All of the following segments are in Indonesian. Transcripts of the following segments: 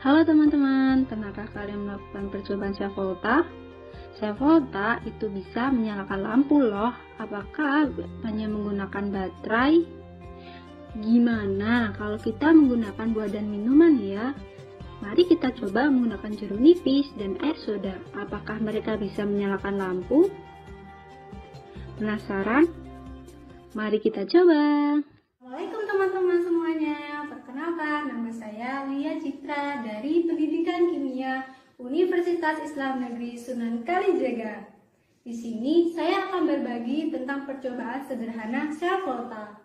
Halo teman-teman, pernahkah kalian melakukan percobaan self volta? Self volta itu bisa menyalakan lampu loh. Apakah hanya menggunakan baterai? Gimana kalau kita menggunakan buah dan minuman ya? Mari kita coba menggunakan jeruk nipis dan air soda. Apakah mereka bisa menyalakan lampu? Penasaran? Mari kita coba. Assalamualaikum teman-teman semuanya. Perkenalkan, nama saya Lia Citra dari Pendidikan Kimia Universitas Islam Negeri Sunan Kalijaga. Di sini saya akan berbagi tentang percobaan sederhana self volta.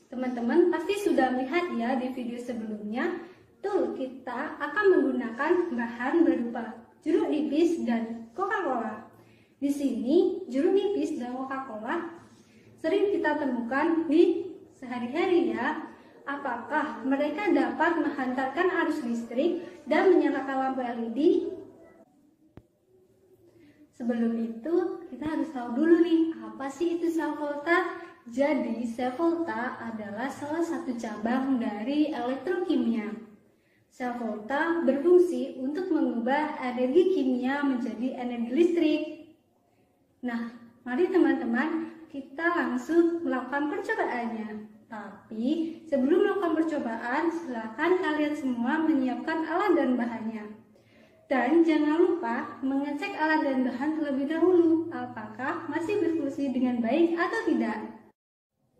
Teman-teman pasti sudah melihat ya di video sebelumnya. Tuh, kita akan menggunakan bahan berupa jeruk nipis dan Coca-Cola. Di sini jeruk nipis dan Coca-Cola sering kita temukan di sehari-hari ya. Apakah mereka dapat menghantarkan arus listrik dan menyalakan lampu LED? Sebelum itu, kita harus tahu dulu nih, apa sih itu self volta? Jadi, self volta adalah salah satu cabang dari elektrokimia. Self volta berfungsi untuk mengubah energi kimia menjadi energi listrik. Nah, mari teman-teman kita langsung melakukan percobaannya. Tapi sebelum melakukan percobaan, silakan kalian semua menyiapkan alat dan bahannya. Dan jangan lupa mengecek alat dan bahan terlebih dahulu, apakah masih berfungsi dengan baik atau tidak.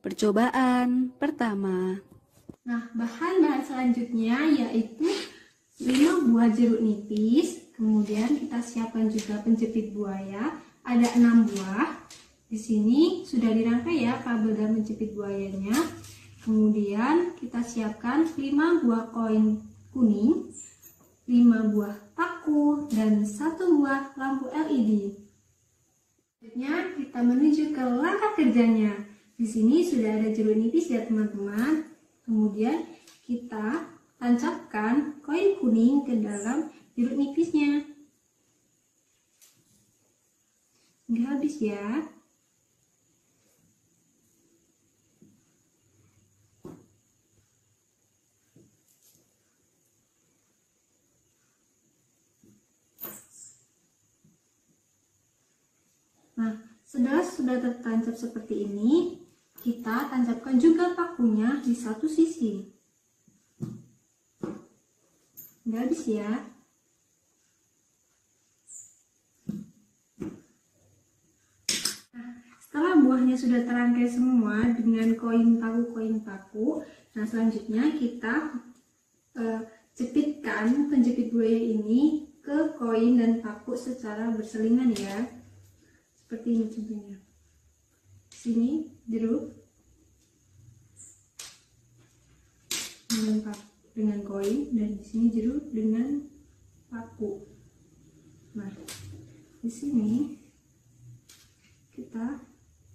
Percobaan pertama. Nah, bahan-bahan selanjutnya yaitu 5 buah jeruk nipis, kemudian kita siapkan juga penjepit buaya, ada 6 buah. Di sini sudah dirangkai ya kabel dan penjepit buayanya. Kemudian kita siapkan 5 buah koin kuning, 5 buah paku, dan 1 buah lampu LED. Selanjutnya kita menuju ke langkah kerjanya. Di sini sudah ada jeruk nipis ya teman-teman. Kemudian kita tancapkan koin kuning ke dalam jeruk nipisnya. Hingga habis ya. Nah, setelah sudah tertancap seperti ini, kita tancapkan juga pakunya di satu sisi. Nggak habis ya. Nah, setelah buahnya sudah terangkai semua dengan koin paku, nah selanjutnya kita jepitkan penjepit buaya ini ke koin dan paku secara berselingan ya. Seperti ini contohnya. Sini jeruk dengan koin dan di sini jeruk dengan paku. Nah, di sini kita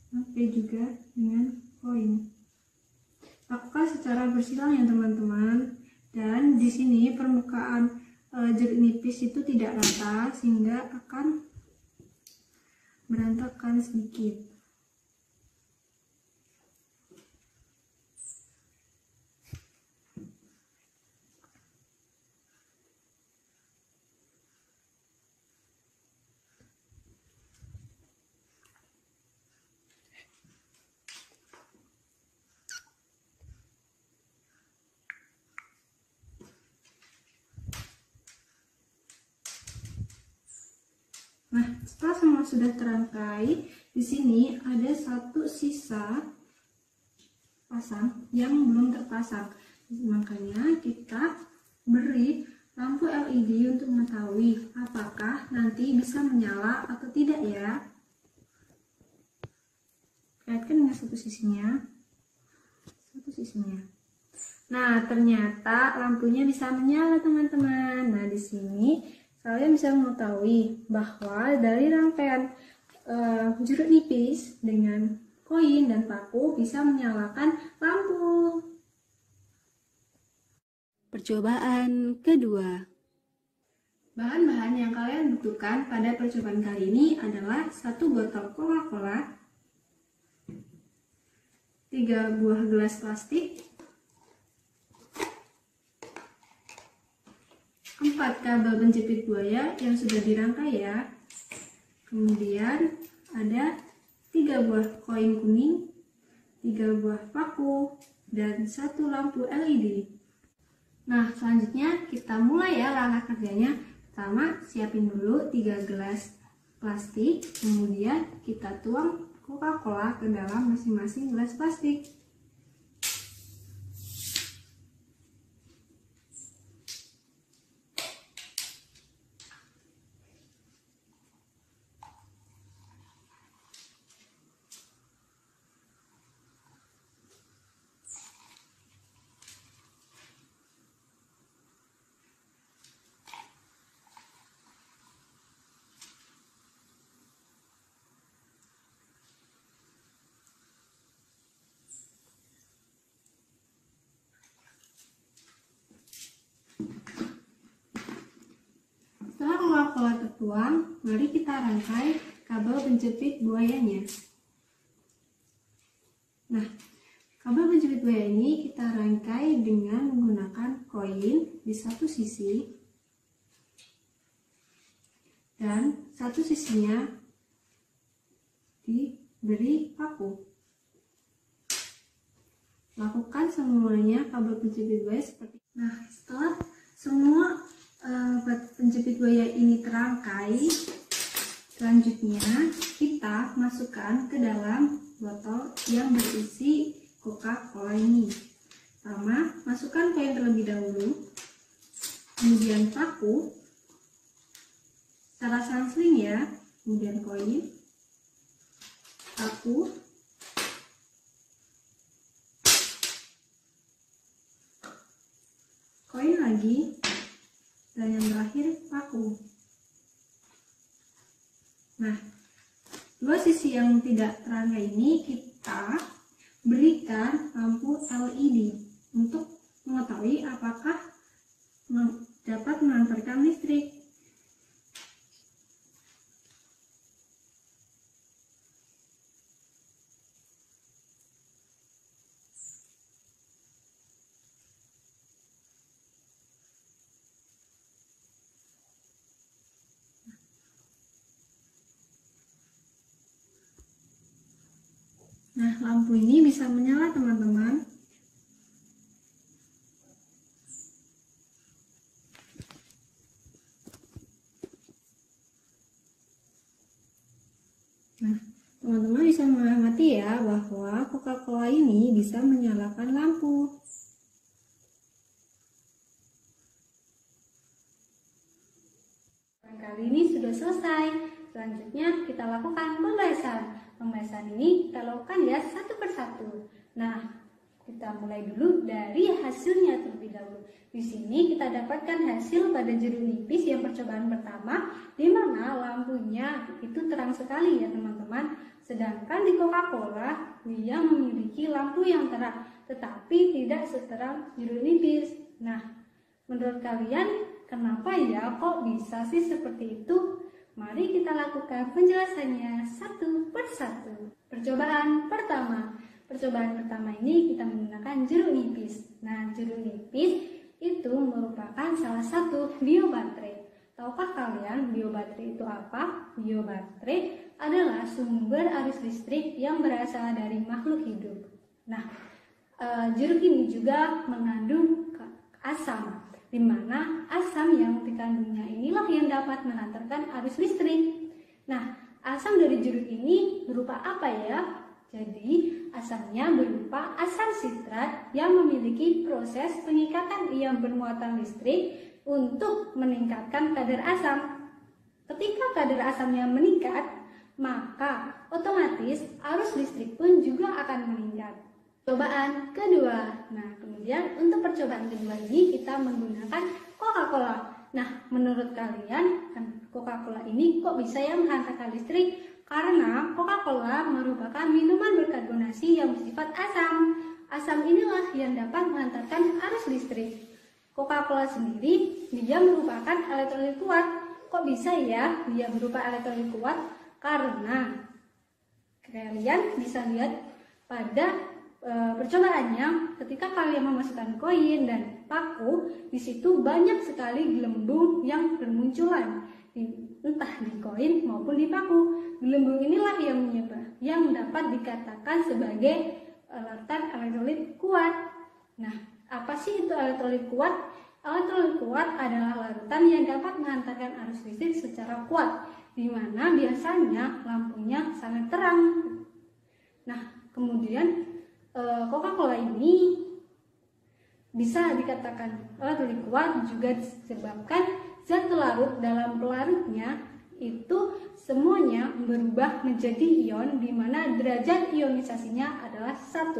pakai juga dengan koin. Lakukan secara bersilang ya teman-teman. Dan di sini permukaan jeruk nipis itu tidak rata sehingga akan berantakan sedikit. Nah, setelah semua sudah terangkai, di sini ada satu sisa pasang yang belum terpasang. Makanya kita beri lampu LED untuk mengetahui apakah nanti bisa menyala atau tidak ya. Kaitkan dengan satu sisinya. Nah, ternyata lampunya bisa menyala teman-teman. Nah, di sini kalian bisa mengetahui bahwa dari rangkaian jeruk nipis dengan koin dan paku bisa menyalakan lampu. Percobaan kedua. Bahan-bahan yang kalian butuhkan pada percobaan kali ini adalah 1 botol Coca-Cola, 3 buah gelas plastik, 4 kabel penjepit buaya yang sudah dirangkai ya. Kemudian ada 3 buah koin kuning, 3 buah paku, dan 1 lampu LED. Nah, selanjutnya kita mulai ya langkah kerjanya. Pertama, siapin dulu 3 gelas plastik, kemudian kita tuang Coca-Cola ke dalam masing-masing gelas plastik. Setelah Coca-Cola tertuang, mari kita rangkai kabel penjepit buayanya. Nah, kabel penjepit buaya ini kita rangkai dengan menggunakan koin di satu sisi dan satu sisinya diberi paku. Lakukan semuanya kabel penjepit buaya seperti ini. Nah, setelah semua penjepit buaya ini terangkai, selanjutnya kita masukkan ke dalam botol yang berisi Coca-Cola ini. Pertama, masukkan koin terlebih dahulu, kemudian paku secara selang-seling ya, kemudian koin, paku, koin lagi, dan yang terakhir paku. Nah, dua sisi yang tidak terangkai ini kita berikan lampu LED untuk mengetahui apakah dapat mengantarkan listrik. Nah, lampu ini bisa menyala teman-teman. Nah, teman-teman bisa mengamati ya bahwa Coca-Cola ini bisa menyalakan lampu. Kali ini sudah selesai. Selanjutnya kita lakukan pembahasan. Pembahasan ini kita lakukan ya satu persatu. Nah, kita mulai dulu dari hasilnya terlebih dahulu. Di sini kita dapatkan hasil pada jeruk nipis yang percobaan pertama, di mana lampunya itu terang sekali ya teman-teman. Sedangkan di Coca-Cola dia memiliki lampu yang terang, tetapi tidak seterang jeruk nipis. Nah, menurut kalian kenapa ya kok bisa sih seperti itu? Mari kita lakukan penjelasannya satu persatu. Percobaan pertama. Percobaan pertama ini kita menggunakan jeruk nipis. Nah, jeruk nipis itu merupakan salah satu biobaterai. Tahukah kalian biobaterai itu apa? Biobaterai adalah sumber arus listrik yang berasal dari makhluk hidup. Nah, jeruk ini juga mengandung asam, di mana asam yang dikandungnya inilah yang dapat mengantarkan arus listrik. Nah, asam dari jeruk ini berupa apa ya? Jadi, asamnya berupa asam sitrat yang memiliki proses pengikatan ion bermuatan listrik untuk meningkatkan kadar asam. Ketika kadar asamnya meningkat, maka otomatis arus listrik pun juga akan meningkat. Percobaan kedua. Nah, kemudian untuk percobaan kedua ini kita menggunakan Coca-Cola. Nah, menurut kalian Coca-Cola ini kok bisa ya menghantarkan listrik? Karena Coca-Cola merupakan minuman berkarbonasi yang bersifat asam. Asam inilah yang dapat mengantarkan arus listrik. Coca-Cola sendiri dia merupakan elektrolit kuat. Kok bisa ya dia berupa elektrolit kuat? Karena kalian bisa lihat pada percobaannya ketika kalian memasukkan koin dan paku, di situ banyak sekali gelembung yang bermunculan, entah di koin maupun di paku. Gelembung inilah yang dapat dikatakan sebagai larutan elektrolit kuat. Nah, apa sih itu elektrolit kuat? Elektrolit kuat adalah larutan yang dapat menghantarkan arus listrik secara kuat, di mana biasanya lampunya sangat terang. Nah, kemudian Coca-Cola ini bisa dikatakan elektrolit kuat juga disebabkan zat pelarut dalam pelarutnya itu semuanya berubah menjadi ion, di mana derajat ionisasinya adalah 1.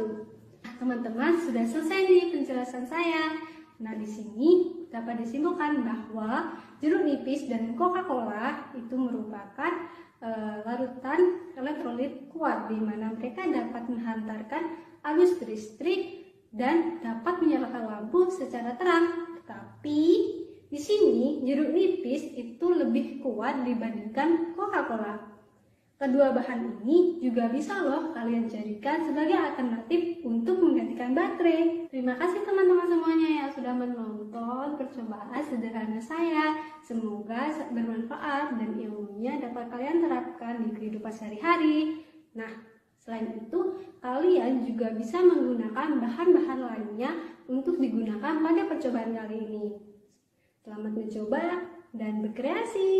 Nah, teman-teman, sudah selesai nih penjelasan saya. Nah, di sini dapat disimpulkan bahwa jeruk nipis dan Coca-Cola itu merupakan larutan elektrolit kuat, di mana mereka dapat menghantarkan arus listrik dan dapat menyalakan lampu secara terang. Tapi di sini jeruk nipis itu lebih kuat dibandingkan Coca-Cola. Kedua bahan ini juga bisa loh kalian jadikan sebagai alternatif untuk menggantikan baterai. Terima kasih teman-teman semuanya yang sudah menonton percobaan sederhana saya. Semoga bermanfaat dan ilmunya dapat kalian terapkan di kehidupan sehari-hari. Nah, selain itu, kalian juga bisa menggunakan bahan-bahan lainnya untuk digunakan pada percobaan kali ini. Selamat mencoba dan berkreasi!